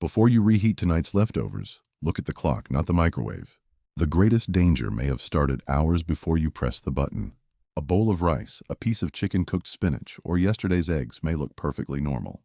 Before you reheat tonight's leftovers, look at the clock, not the microwave. The greatest danger may have started hours before you press the button. A bowl of rice, a piece of chicken-cooked spinach, or yesterday's eggs may look perfectly normal.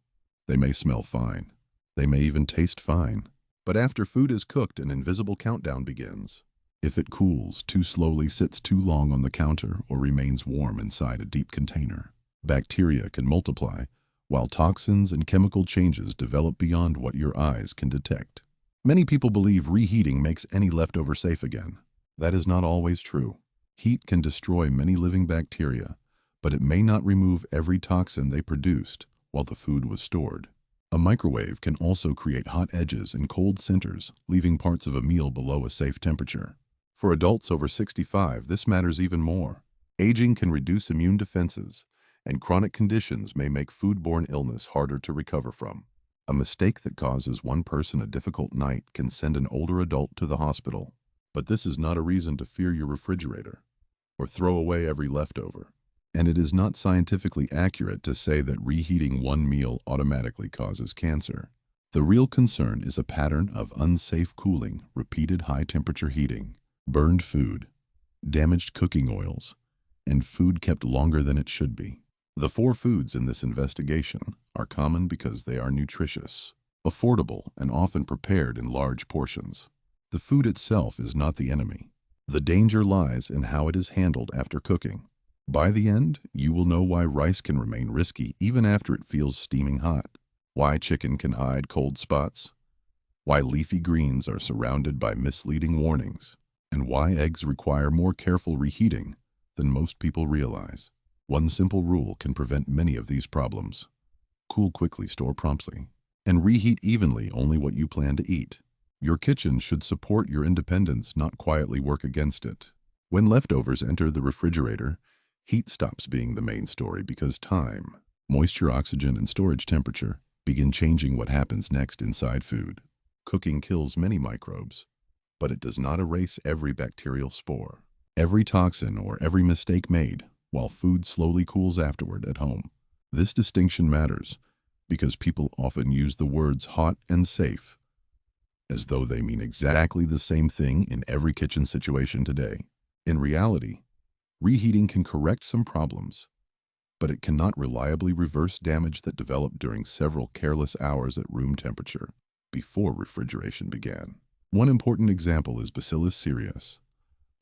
They may smell fine. They may even taste fine. But after food is cooked, an invisible countdown begins. If it cools too slowly, sits too long on the counter, or remains warm inside a deep container, bacteria can multiply, while toxins and chemical changes develop beyond what your eyes can detect. Many people believe reheating makes any leftover safe again. That is not always true. Heat can destroy many living bacteria, but it may not remove every toxin they produced while the food was stored. A microwave can also create hot edges and cold centers, leaving parts of a meal below a safe temperature. For adults over 65, this matters even more. Aging can reduce immune defenses, and chronic conditions may make foodborne illness harder to recover from. A mistake that causes one person a difficult night can send an older adult to the hospital. But this is not a reason to fear your refrigerator or throw away every leftover. And it is not scientifically accurate to say that reheating one meal automatically causes cancer. The real concern is a pattern of unsafe cooling, repeated high-temperature heating, burned food, damaged cooking oils, and food kept longer than it should be. The 4 foods in this investigation are common because they are nutritious, affordable, and often prepared in large portions. The food itself is not the enemy. The danger lies in how it is handled after cooking. By the end, you will know why rice can remain risky even after it feels steaming hot, why chicken can hide cold spots, why leafy greens are surrounded by misleading warnings, and why eggs require more careful reheating than most people realize. One simple rule can prevent many of these problems. Cool quickly, store promptly, and reheat evenly only what you plan to eat. Your kitchen should support your independence, not quietly work against it. When leftovers enter the refrigerator, heat stops being the main story because time, moisture, oxygen, and storage temperature begin changing what happens next inside food. Cooking kills many microbes, but it does not erase every bacterial spore, every toxin, or every mistake made while food slowly cools afterward at home. This distinction matters because people often use the words hot and safe as though they mean exactly the same thing in every kitchen situation today. In reality, reheating can correct some problems, but it cannot reliably reverse damage that developed during several careless hours at room temperature before refrigeration began. One important example is Bacillus cereus,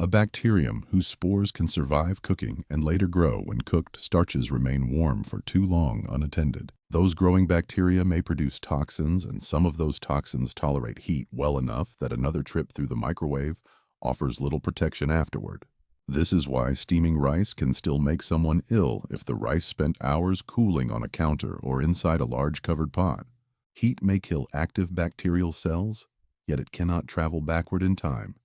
a bacterium whose spores can survive cooking and later grow when cooked starches remain warm for too long unattended. Those growing bacteria may produce toxins, and some of those toxins tolerate heat well enough that another trip through the microwave offers little protection afterward. This is why steaming rice can still make someone ill if the rice spent hours cooling on a counter or inside a large covered pot. Heat may kill active bacterial cells, yet it cannot travel backward in time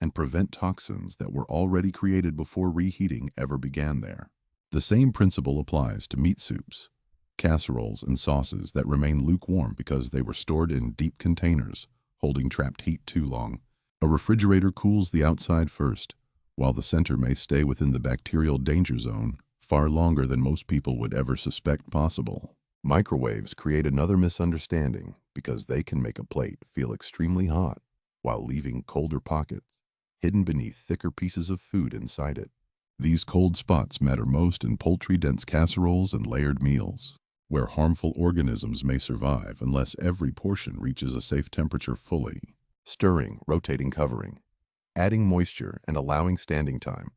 and prevent toxins that were already created before reheating ever began there. The same principle applies to meat soups, casseroles, and sauces that remain lukewarm because they were stored in deep containers, holding trapped heat too long. A refrigerator cools the outside first, while the center may stay within the bacterial danger zone far longer than most people would ever suspect possible. Microwaves create another misunderstanding because they can make a plate feel extremely hot while leaving colder pockets hidden beneath thicker pieces of food inside it. These cold spots matter most in poultry-dense casseroles and layered meals, where harmful organisms may survive unless every portion reaches a safe temperature fully. Stirring, rotating, covering, adding moisture, and allowing standing time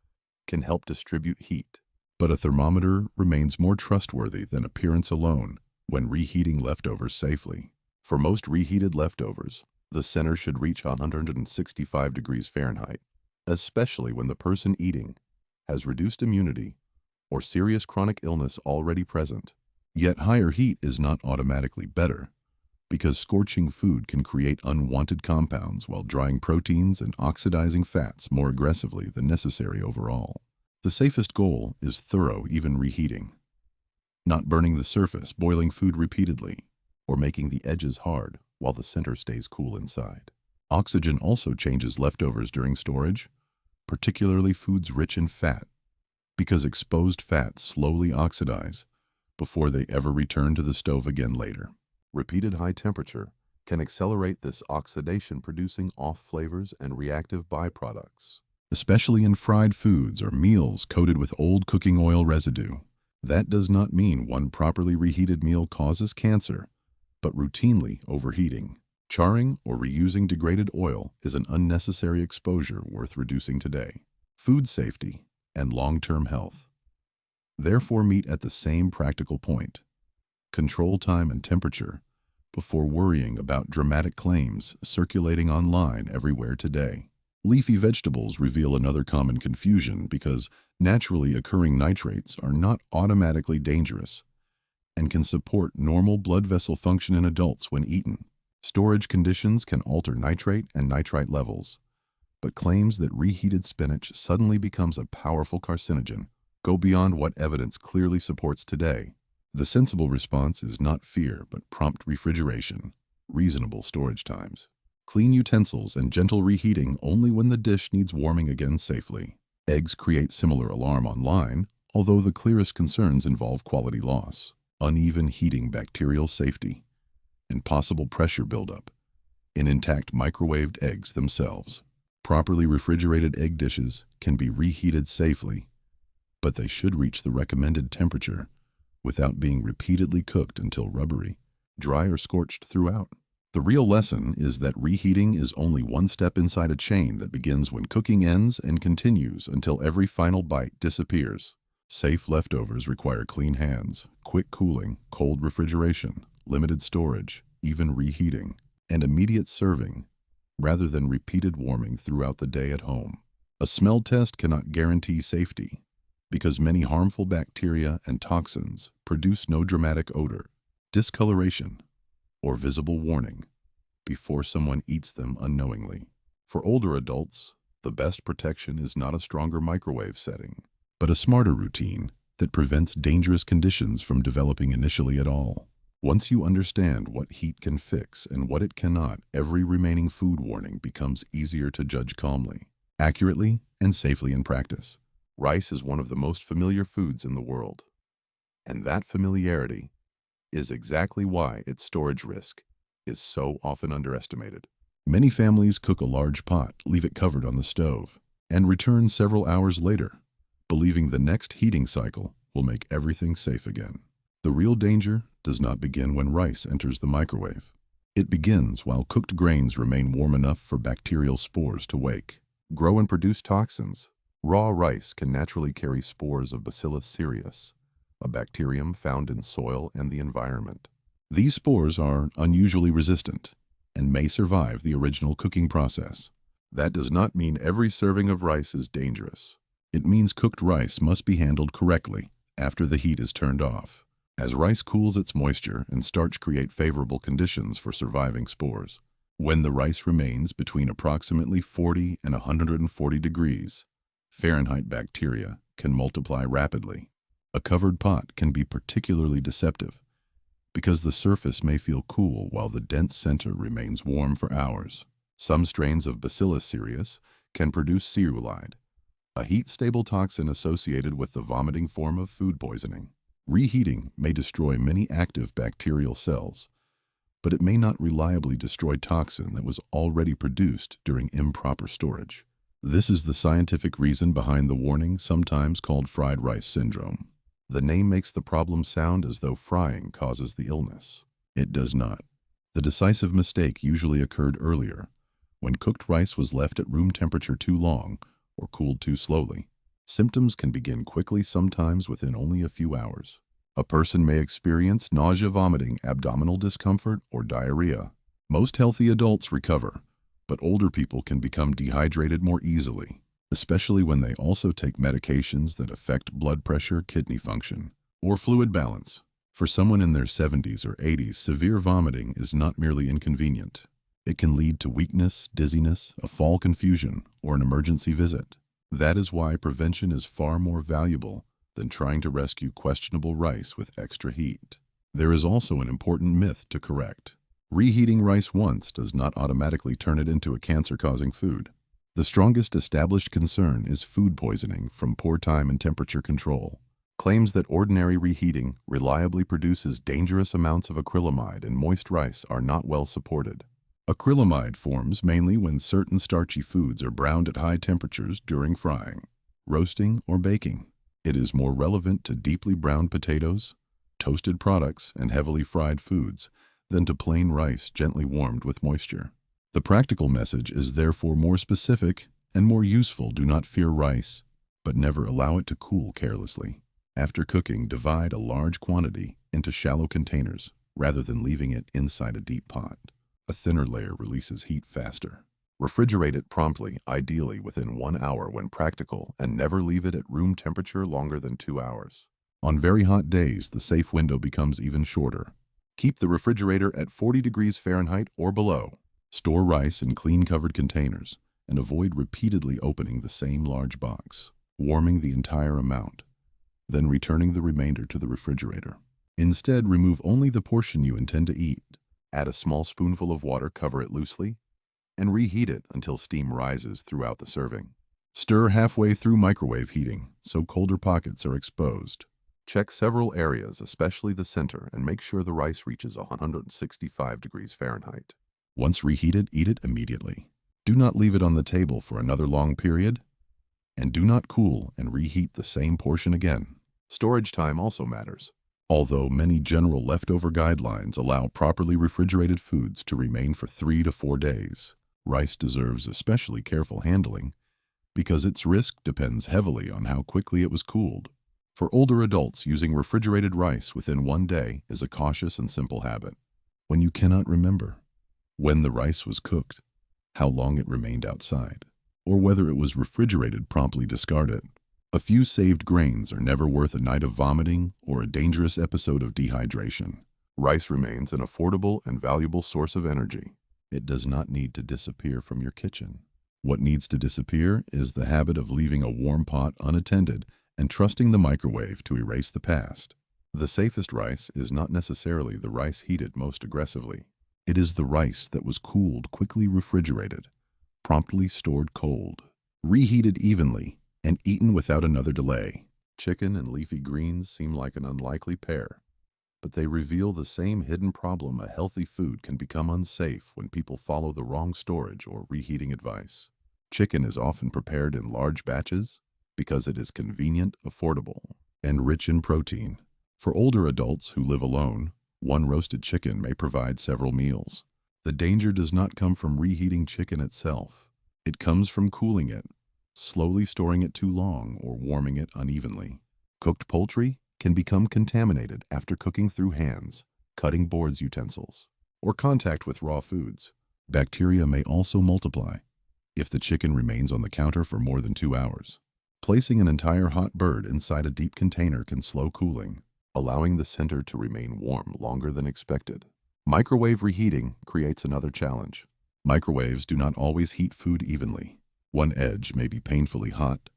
can help distribute heat. But a thermometer remains more trustworthy than appearance alone when reheating leftovers safely. For most reheated leftovers, the center should reach 165 degrees Fahrenheit, especially when the person eating has reduced immunity or serious chronic illness already present. Yet higher heat is not automatically better, because scorching food can create unwanted compounds while drying proteins and oxidizing fats more aggressively than necessary overall. The safest goal is thorough, even reheating, not burning the surface, boiling food repeatedly, or making the edges hard while the center stays cool inside. Oxygen also changes leftovers during storage, particularly foods rich in fat, because exposed fats slowly oxidize before they ever return to the stove again later. Repeated high temperature can accelerate this oxidation, producing off flavors and reactive byproducts, especially in fried foods or meals coated with old cooking oil residue. That does not mean one properly reheated meal causes cancer, but routinely overheating, charring, or reusing degraded oil is an unnecessary exposure worth reducing today. Food safety and long-term health therefore meet at the same practical point. Control time and temperature before worrying about dramatic claims circulating online everywhere today. Leafy vegetables reveal another common confusion because naturally occurring nitrates are not automatically dangerous and can support normal blood vessel function in adults when eaten. Storage conditions can alter nitrate and nitrite levels, but claims that reheated spinach suddenly becomes a powerful carcinogen go beyond what evidence clearly supports today. The sensible response is not fear, but prompt refrigeration, reasonable storage times, clean utensils, and gentle reheating only when the dish needs warming again safely. Eggs create similar alarm online, although the clearest concerns involve quality loss, uneven heating, bacterial safety, and possible pressure buildup in intact microwaved eggs themselves. Properly refrigerated egg dishes can be reheated safely, but they should reach the recommended temperature without being repeatedly cooked until rubbery, dry, or scorched throughout. The real lesson is that reheating is only one step inside a chain that begins when cooking ends and continues until every final bite disappears. Safe leftovers require clean hands, quick cooling, cold refrigeration, limited storage, even reheating, and immediate serving, rather than repeated warming throughout the day at home. A smell test cannot guarantee safety, because many harmful bacteria and toxins produce no dramatic odor, discoloration, or visible warning before someone eats them unknowingly. For older adults, the best protection is not a stronger microwave setting, but a smarter routine that prevents dangerous conditions from developing initially at all. Once you understand what heat can fix and what it cannot, every remaining food warning becomes easier to judge calmly, accurately, and safely in practice. Rice is one of the most familiar foods in the world, and that familiarity is exactly why its storage risk is so often underestimated. Many families cook a large pot, leave it covered on the stove, and return several hours later, believing the next heating cycle will make everything safe again. The real danger does not begin when rice enters the microwave. It begins while cooked grains remain warm enough for bacterial spores to wake, grow, and produce toxins. Raw rice can naturally carry spores of Bacillus cereus, a bacterium found in soil and the environment. These spores are unusually resistant and may survive the original cooking process. That does not mean every serving of rice is dangerous. It means cooked rice must be handled correctly after the heat is turned off. As rice cools, its moisture and starch create favorable conditions for surviving spores. When the rice remains between approximately 40 and 140 degrees Fahrenheit, bacteria can multiply rapidly. A covered pot can be particularly deceptive because the surface may feel cool while the dense center remains warm for hours. Some strains of Bacillus cereus can produce cerulide, a heat-stable toxin associated with the vomiting form of food poisoning. Reheating may destroy many active bacterial cells, but it may not reliably destroy toxin that was already produced during improper storage. This is the scientific reason behind the warning, sometimes called fried rice syndrome. The name makes the problem sound as though frying causes the illness. It does not. The decisive mistake usually occurred earlier, when cooked rice was left at room temperature too long or cooled too slowly. Symptoms can begin quickly, sometimes within only a few hours. A person may experience nausea, vomiting, abdominal discomfort, or diarrhea. Most healthy adults recover, but older people can become dehydrated more easily, especially when they also take medications that affect blood pressure, kidney function, or fluid balance. For someone in their 70s or 80s, severe vomiting is not merely inconvenient. It can lead to weakness, dizziness, a fall, confusion, or an emergency visit. That is why prevention is far more valuable than trying to rescue questionable rice with extra heat. There is also an important myth to correct. Reheating rice once does not automatically turn it into a cancer-causing food. The strongest established concern is food poisoning from poor time and temperature control. Claims that ordinary reheating reliably produces dangerous amounts of acrylamide in moist rice are not well supported. Acrylamide forms mainly when certain starchy foods are browned at high temperatures during frying, roasting, or baking. It is more relevant to deeply browned potatoes, toasted products, and heavily fried foods than to plain rice gently warmed with moisture. The practical message is therefore more specific and more useful. Do not fear rice, but never allow it to cool carelessly. After cooking, divide a large quantity into shallow containers rather than leaving it inside a deep pot. A thinner layer releases heat faster. Refrigerate it promptly, ideally within 1 hour when practical, and never leave it at room temperature longer than 2 hours. On very hot days, the safe window becomes even shorter. Keep the refrigerator at 40 degrees Fahrenheit or below. Store rice in clean covered containers and avoid repeatedly opening the same large box, warming the entire amount, then returning the remainder to the refrigerator. Instead, remove only the portion you intend to eat. Add a small spoonful of water, cover it loosely, and reheat it until steam rises throughout the serving. Stir halfway through microwave heating so colder pockets are exposed. Check several areas, especially the center, and make sure the rice reaches 165 degrees Fahrenheit. Once reheated, eat it immediately. Do not leave it on the table for another long period, and do not cool and reheat the same portion again. Storage time also matters. Although many general leftover guidelines allow properly refrigerated foods to remain for 3 to 4 days, rice deserves especially careful handling because its risk depends heavily on how quickly it was cooled. For older adults, using refrigerated rice within 1 day is a cautious and simple habit. When you cannot remember when the rice was cooked, how long it remained outside, or whether it was refrigerated, promptly discard it. A few saved grains are never worth a night of vomiting or a dangerous episode of dehydration. Rice remains an affordable and valuable source of energy. It does not need to disappear from your kitchen. What needs to disappear is the habit of leaving a warm pot unattended and trusting the microwave to erase the past. The safest rice is not necessarily the rice heated most aggressively. It is the rice that was cooled, quickly refrigerated, promptly stored cold, reheated evenly, and eaten without another delay. Chicken and leafy greens seem like an unlikely pair, but they reveal the same hidden problem. A healthy food can become unsafe when people follow the wrong storage or reheating advice. Chicken is often prepared in large batches because it is convenient, affordable, and rich in protein. For older adults who live alone, one roasted chicken may provide several meals. The danger does not come from reheating chicken itself. It comes from cooling it, slowly storing it too long, or warming it unevenly. Cooked poultry can become contaminated after cooking through hands, cutting boards, utensils, or contact with raw foods. Bacteria may also multiply if the chicken remains on the counter for more than 2 hours. Placing an entire hot bird inside a deep container can slow cooling, allowing the center to remain warm longer than expected. Microwave reheating creates another challenge. Microwaves do not always heat food evenly. One edge may be painfully hot,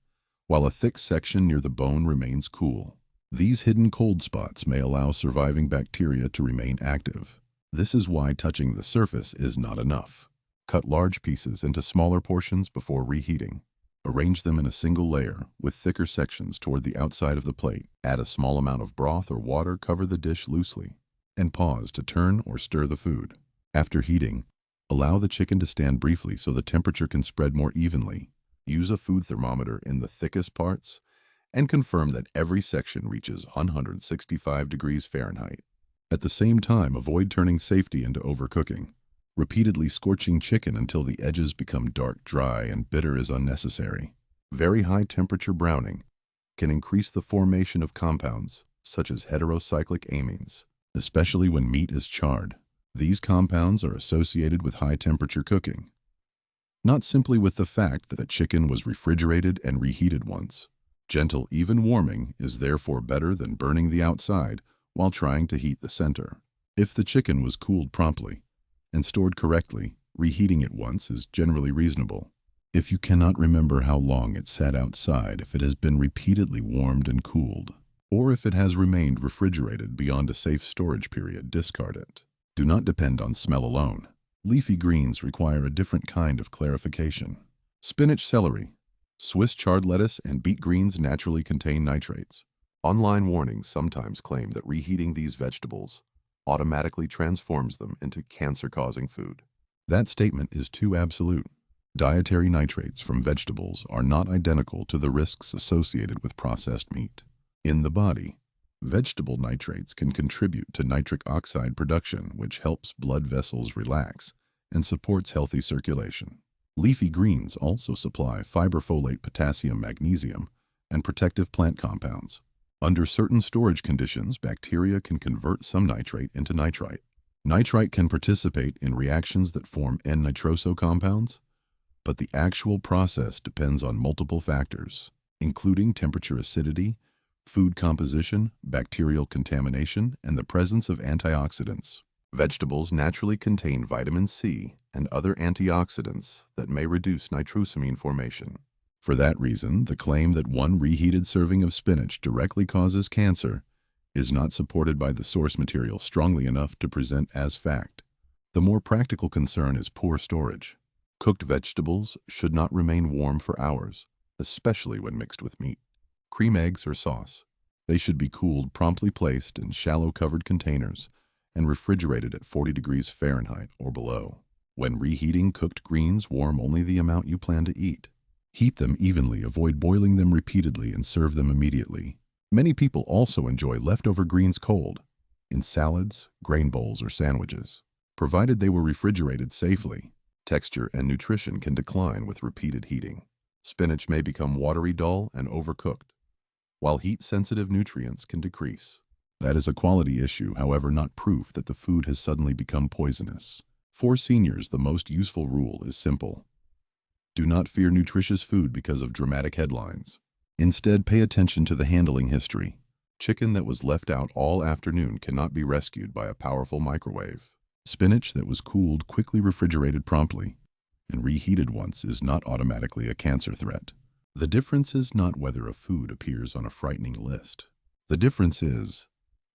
while a thick section near the bone remains cool. These hidden cold spots may allow surviving bacteria to remain active. This is why touching the surface is not enough. Cut large pieces into smaller portions before reheating. Arrange them in a single layer with thicker sections toward the outside of the plate. Add a small amount of broth or water, cover the dish loosely, and pause to turn or stir the food. After heating, allow the chicken to stand briefly so the temperature can spread more evenly. Use a food thermometer in the thickest parts and confirm that every section reaches 165 degrees Fahrenheit. At the same time, avoid turning safety into overcooking. Repeatedly scorching chicken until the edges become dark, dry, and bitter is unnecessary. Very high temperature browning can increase the formation of compounds such as heterocyclic amines, especially when meat is charred. These compounds are associated with high temperature cooking, not simply with the fact that a chicken was refrigerated and reheated once. Gentle, even warming is therefore better than burning the outside while trying to heat the center. If the chicken was cooled promptly and stored correctly, reheating it once is generally reasonable. If you cannot remember how long it sat outside, if it has been repeatedly warmed and cooled, or if it has remained refrigerated beyond a safe storage period, discard it. Do not depend on smell alone. Leafy greens require a different kind of clarification. Spinach, celery, Swiss chard lettuce, and beet greens naturally contain nitrates, Online warnings sometimes claim that reheating these vegetables automatically transforms them into cancer-causing food. That statement is too absolute. Dietary nitrates from vegetables are not identical to the risks associated with processed meat. In the body, vegetable nitrates can contribute to nitric oxide production, which helps blood vessels relax and supports healthy circulation. Leafy greens also supply fiber, folate, potassium, magnesium, and protective plant compounds. Under certain storage conditions, bacteria can convert some nitrate into nitrite. Nitrite can participate in reactions that form N-nitroso compounds, but the actual process depends on multiple factors, including temperature, acidity, food composition, bacterial contamination, and the presence of antioxidants. Vegetables naturally contain vitamin C and other antioxidants that may reduce nitrosamine formation. For that reason, the claim that one reheated serving of spinach directly causes cancer is not supported by the source material strongly enough to present as fact. The more practical concern is poor storage. Cooked vegetables should not remain warm for hours, especially when mixed with meat, cream, eggs, or sauce. They should be cooled, promptly placed in shallow covered containers, and refrigerated at 40 degrees Fahrenheit or below. When reheating cooked greens, warm only the amount you plan to eat. Heat them evenly, avoid boiling them repeatedly, and serve them immediately. Many people also enjoy leftover greens cold, in salads, grain bowls, or sandwiches, provided they were refrigerated safely. Texture and nutrition can decline with repeated heating. Spinach may become watery, dull, and overcooked, while heat-sensitive nutrients can decrease. That is a quality issue, however, not proof that the food has suddenly become poisonous. For seniors, the most useful rule is simple. Do not fear nutritious food because of dramatic headlines. Instead, pay attention to the handling history. Chicken that was left out all afternoon cannot be rescued by a powerful microwave. Spinach that was cooled, quickly refrigerated promptly, and reheated once is not automatically a cancer threat. The difference is not whether a food appears on a frightening list. The difference is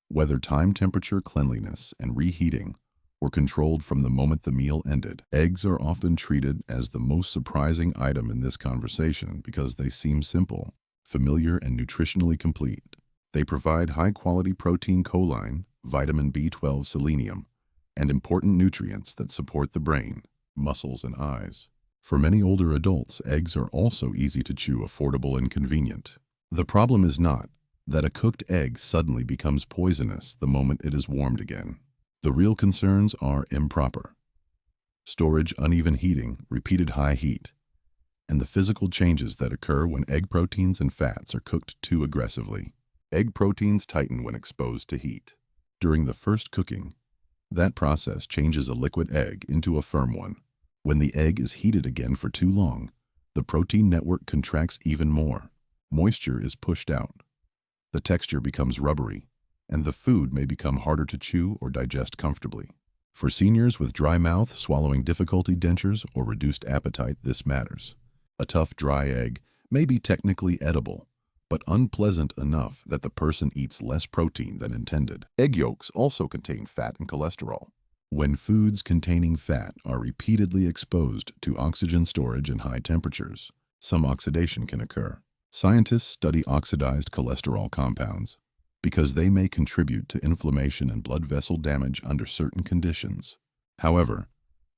whether time, temperature, cleanliness, and reheating were controlled from the moment the meal ended. Eggs are often treated as the most surprising item in this conversation because they seem simple, familiar, and nutritionally complete. They provide high-quality protein, choline, vitamin B12, selenium, and important nutrients that support the brain, muscles, and eyes. For many older adults, eggs are also easy to chew, affordable, and convenient. The problem is not that a cooked egg suddenly becomes poisonous the moment it is warmed again. The real concerns are improper storage, uneven heating, repeated high heat, and the physical changes that occur when egg proteins and fats are cooked too aggressively. Egg proteins tighten when exposed to heat. During the first cooking, that process changes a liquid egg into a firm one. When the egg is heated again for too long, the protein network contracts even more. Moisture is pushed out. The texture becomes rubbery, and the food may become harder to chew or digest comfortably. For seniors with dry mouth, swallowing difficulty, dentures, or reduced appetite, this matters. A tough, dry egg may be technically edible, but unpleasant enough that the person eats less protein than intended. Egg yolks also contain fat and cholesterol. When foods containing fat are repeatedly exposed to oxygen storage and high temperatures, some oxidation can occur. Scientists study oxidized cholesterol compounds because they may contribute to inflammation and blood vessel damage under certain conditions. However,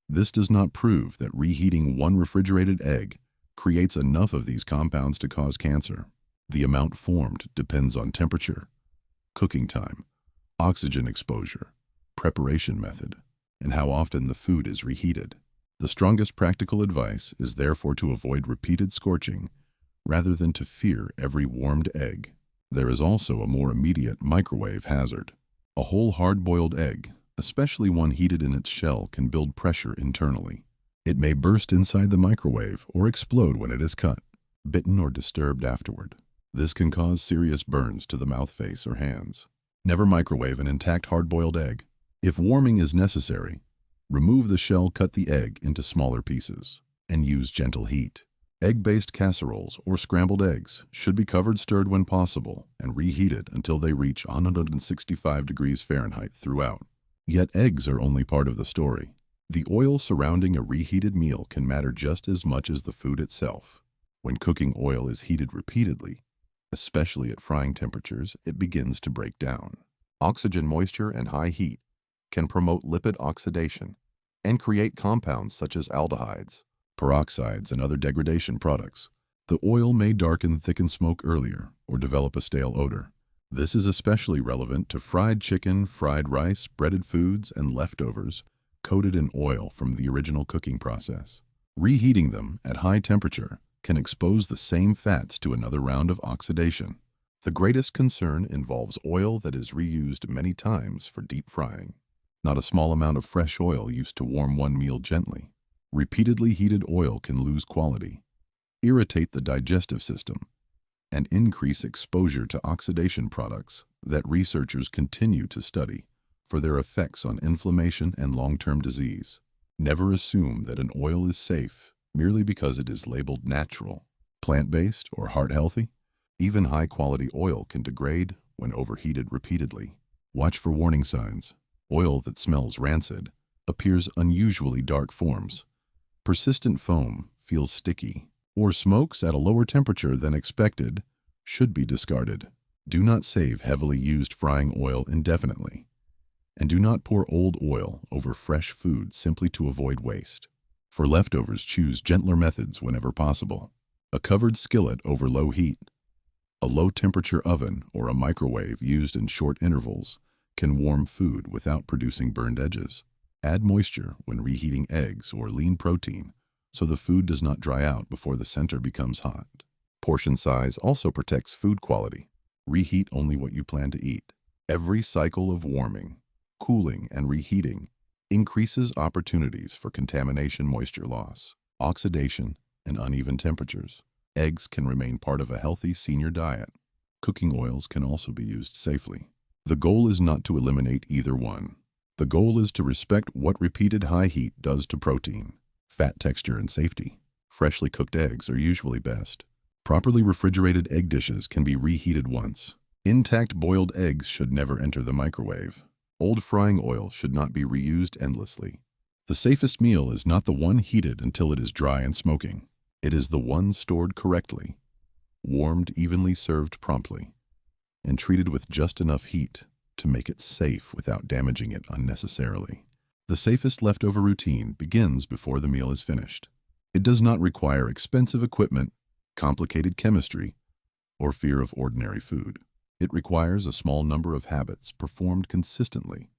this does not prove that reheating one refrigerated egg creates enough of these compounds to cause cancer. The amount formed depends on temperature, cooking time, oxygen exposure, preparation method, and how often the food is reheated. The strongest practical advice is therefore to avoid repeated scorching rather than to fear every warmed egg. There is also a more immediate microwave hazard. A whole hard-boiled egg, especially one heated in its shell, can build pressure internally. It may burst inside the microwave or explode when it is cut, bitten, or disturbed afterward. This can cause serious burns to the mouth, face, or hands. Never microwave an intact hard-boiled egg. If warming is necessary, remove the shell, cut the egg into smaller pieces, and use gentle heat. Egg-based casseroles or scrambled eggs should be covered, stirred when possible, and reheated until they reach 165 degrees Fahrenheit throughout. Yet eggs are only part of the story. The oil surrounding a reheated meal can matter just as much as the food itself. When cooking, oil is heated repeatedly, Especially at frying temperatures, it begins to break down. Oxygen, moisture, and high heat can promote lipid oxidation and create compounds such as aldehydes, peroxides, and other degradation products. The oil may darken, thicken smoke earlier, or develop a stale odor. This is especially relevant to fried chicken, fried rice, breaded foods, and leftovers coated in oil from the original cooking process. Reheating them at high temperature can expose the same fats to another round of oxidation. The greatest concern involves oil that is reused many times for deep frying. Not a small amount of fresh oil used to warm one meal gently. Repeatedly heated oil can lose quality, irritate the digestive system, and increase exposure to oxidation products that researchers continue to study for their effects on inflammation and long-term disease. Never assume that an oil is safe merely because it is labeled natural, plant-based, or heart-healthy. Even high-quality oil can degrade when overheated repeatedly. Watch for warning signs. Oil that smells rancid, appears unusually dark forms, persistent foam, feels sticky, or smokes at a lower temperature than expected, should be discarded. Do not save heavily used frying oil indefinitely. And do not pour old oil over fresh food simply to avoid waste. For leftovers, choose gentler methods whenever possible. A covered skillet over low heat, a low-temperature oven, or a microwave used in short intervals can warm food without producing burned edges. Add moisture when reheating eggs or lean protein so the food does not dry out before the center becomes hot. Portion size also protects food quality. Reheat only what you plan to eat. Every cycle of warming, cooling, and reheating increases opportunities for contamination, moisture loss, oxidation, and uneven temperatures. Eggs can remain part of a healthy senior diet. Cooking oils can also be used safely. The goal is not to eliminate either one. The goal is to respect what repeated high heat does to protein, fat texture, and safety. Freshly cooked eggs are usually best. Properly refrigerated egg dishes can be reheated once. Intact boiled eggs should never enter the microwave. Old frying oil should not be reused endlessly. The safest meal is not the one heated until it is dry and smoking. It is the one stored correctly, warmed, evenly served promptly, and treated with just enough heat to make it safe without damaging it unnecessarily. The safest leftover routine begins before the meal is finished. It does not require expensive equipment, complicated chemistry, or fear of ordinary food. It requires a small number of habits performed consistently,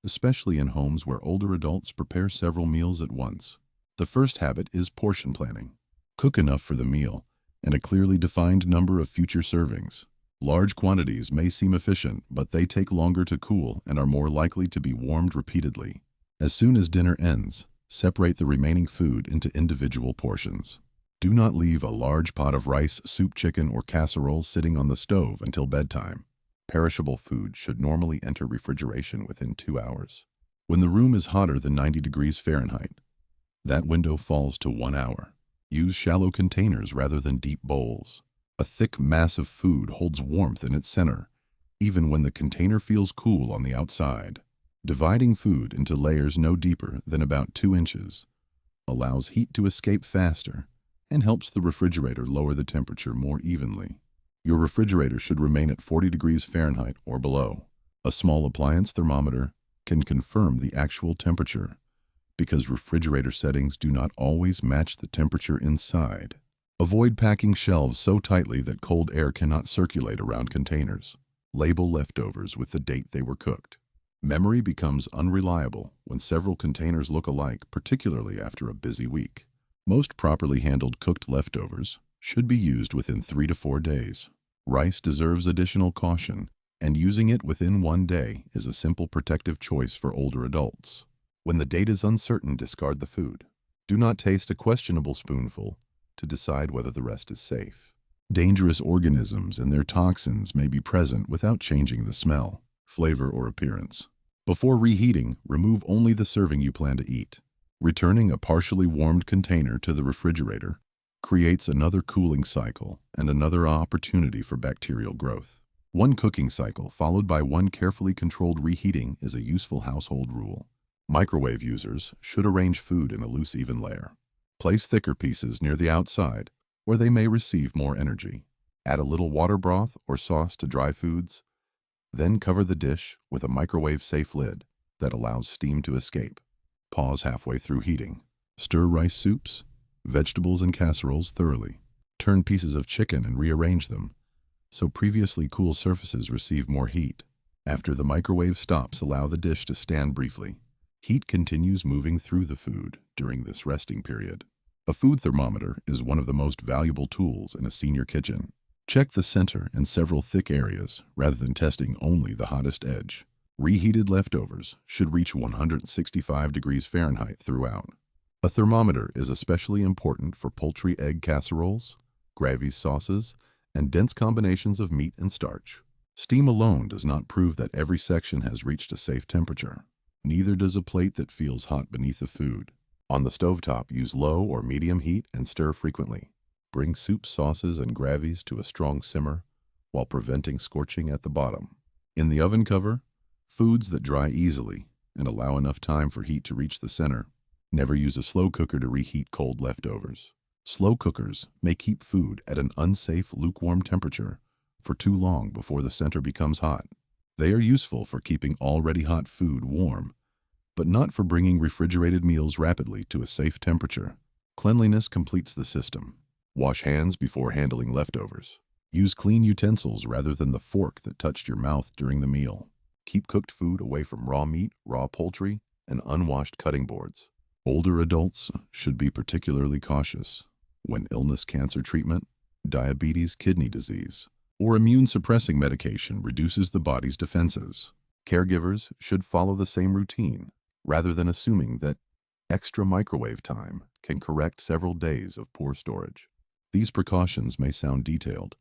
especially in homes where older adults prepare several meals at once. The first habit is portion planning. Cook enough for the meal and a clearly defined number of future servings. Large quantities may seem efficient, but they take longer to cool and are more likely to be warmed repeatedly. As soon as dinner ends, separate the remaining food into individual portions. Do not leave a large pot of rice, soup, chicken, or casserole sitting on the stove until bedtime. Perishable food should normally enter refrigeration within 2 hours. When the room is hotter than 90 degrees Fahrenheit, that window falls to 1 hour. Use shallow containers rather than deep bowls. A thick mass of food holds warmth in its center, even when the container feels cool on the outside. Dividing food into layers no deeper than about 2 inches allows heat to escape faster and helps the refrigerator lower the temperature more evenly. Your refrigerator should remain at 40 degrees Fahrenheit or below. A small appliance thermometer can confirm the actual temperature because refrigerator settings do not always match the temperature inside. Avoid packing shelves so tightly that cold air cannot circulate around containers. Label leftovers with the date they were cooked. Memory becomes unreliable when several containers look alike, particularly after a busy week. Most properly handled cooked leftovers should be used within 3 to 4 days. Rice deserves additional caution, and using it within 1 day is a simple protective choice for older adults. When the date is uncertain, discard the food. Do not taste a questionable spoonful to decide whether the rest is safe. Dangerous organisms and their toxins may be present without changing the smell, flavor, or appearance. Before reheating, remove only the serving you plan to eat. Returning a partially warmed container to the refrigerator creates another cooling cycle and another opportunity for bacterial growth. One cooking cycle followed by one carefully controlled reheating is a useful household rule. Microwave users should arrange food in a loose, even layer. Place thicker pieces near the outside, where they may receive more energy. Add a little water broth or sauce to dry foods, then cover the dish with a microwave-safe lid that allows steam to escape. Pause halfway through heating. Stir rice soups, vegetables, and casseroles thoroughly. Turn pieces of chicken and rearrange them so previously cool surfaces receive more heat. After the microwave stops, allow the dish to stand briefly. Heat continues moving through the food during this resting period. A food thermometer is one of the most valuable tools in a senior kitchen. Check the center and several thick areas rather than testing only the hottest edge. Reheated leftovers should reach 165 degrees Fahrenheit throughout. A thermometer is especially important for poultry egg casseroles, gravy sauces, and dense combinations of meat and starch. Steam alone does not prove that every section has reached a safe temperature. Neither does a plate that feels hot beneath the food. On the stovetop, use low or medium heat and stir frequently. Bring soups, sauces, and gravies to a strong simmer while preventing scorching at the bottom. In the oven cover, foods that dry easily and allow enough time for heat to reach the center. Never use a slow cooker to reheat cold leftovers. Slow cookers may keep food at an unsafe lukewarm temperature for too long before the center becomes hot. They are useful for keeping already hot food warm, but not for bringing refrigerated meals rapidly to a safe temperature. Cleanliness completes the system. Wash hands before handling leftovers. Use clean utensils rather than the fork that touched your mouth during the meal. Keep cooked food away from raw meat, raw poultry, and unwashed cutting boards. Older adults should be particularly cautious when illness, cancer treatment, diabetes, kidney disease, or immune-suppressing medication reduces the body's defenses. Caregivers should follow the same routine rather than assuming that extra microwave time can correct several days of poor storage. These precautions may sound detailed,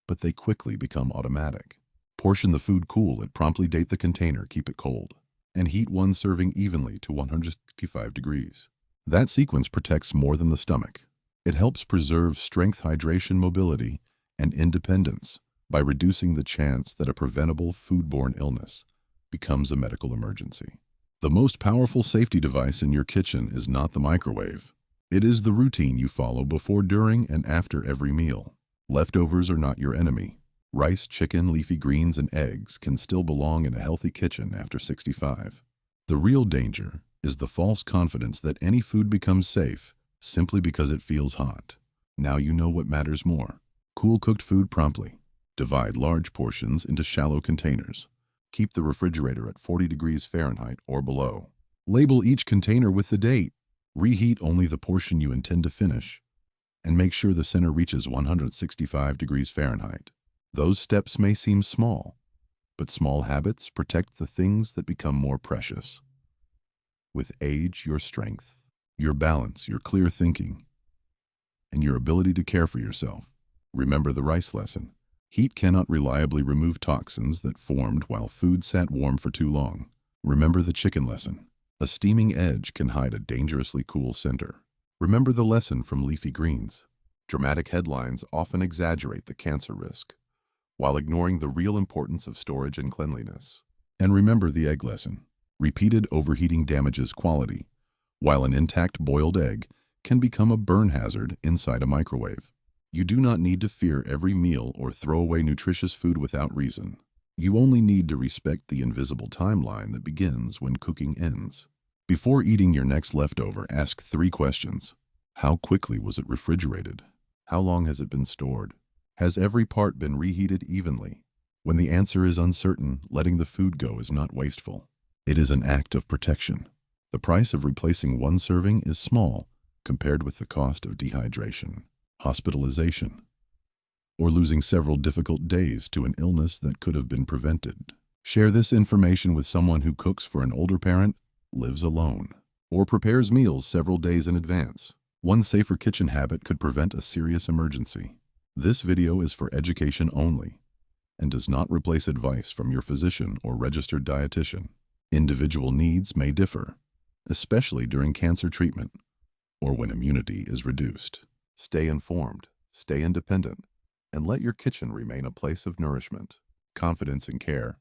but they quickly become automatic. Portion the food cool and promptly date the container, keep it cold, and heat one serving evenly to 165 degrees. That sequence protects more than the stomach. It helps preserve strength, hydration, mobility, and independence by reducing the chance that a preventable foodborne illness becomes a medical emergency. The most powerful safety device in your kitchen is not the microwave. It is the routine you follow before, during, and after every meal. Leftovers are not your enemy. Rice, chicken, leafy greens, and eggs can still belong in a healthy kitchen after 65. The real danger is the false confidence that any food becomes safe simply because it feels hot. Now you know what matters more. Cool cooked food promptly. Divide large portions into shallow containers. Keep the refrigerator at 40 degrees Fahrenheit or below. Label each container with the date. Reheat only the portion you intend to finish, and make sure the center reaches 165 degrees Fahrenheit. Those steps may seem small, but small habits protect the things that become more precious. With age, your strength, your balance, your clear thinking, and your ability to care for yourself. Remember the rice lesson. Heat cannot reliably remove toxins that formed while food sat warm for too long. Remember the chicken lesson. A steaming edge can hide a dangerously cool center. Remember the lesson from leafy greens. Dramatic headlines often exaggerate the cancer risk, while ignoring the real importance of storage and cleanliness. And remember the egg lesson. Repeated overheating damages quality, while an intact boiled egg can become a burn hazard inside a microwave. You do not need to fear every meal or throw away nutritious food without reason. You only need to respect the invisible timeline that begins when cooking ends. Before eating your next leftover, ask 3 questions. How quickly was it refrigerated? How long has it been stored? Has every part been reheated evenly? When the answer is uncertain, letting the food go is not wasteful. It is an act of protection. The price of replacing one serving is small compared with the cost of dehydration, hospitalization, or losing several difficult days to an illness that could have been prevented. Share this information with someone who cooks for an older parent, lives alone, or prepares meals several days in advance. One safer kitchen habit could prevent a serious emergency. This video is for education only and does not replace advice from your physician or registered dietitian. Individual needs may differ, especially during cancer treatment or when immunity is reduced. Stay informed, stay independent, and let your kitchen remain a place of nourishment, confidence, and care.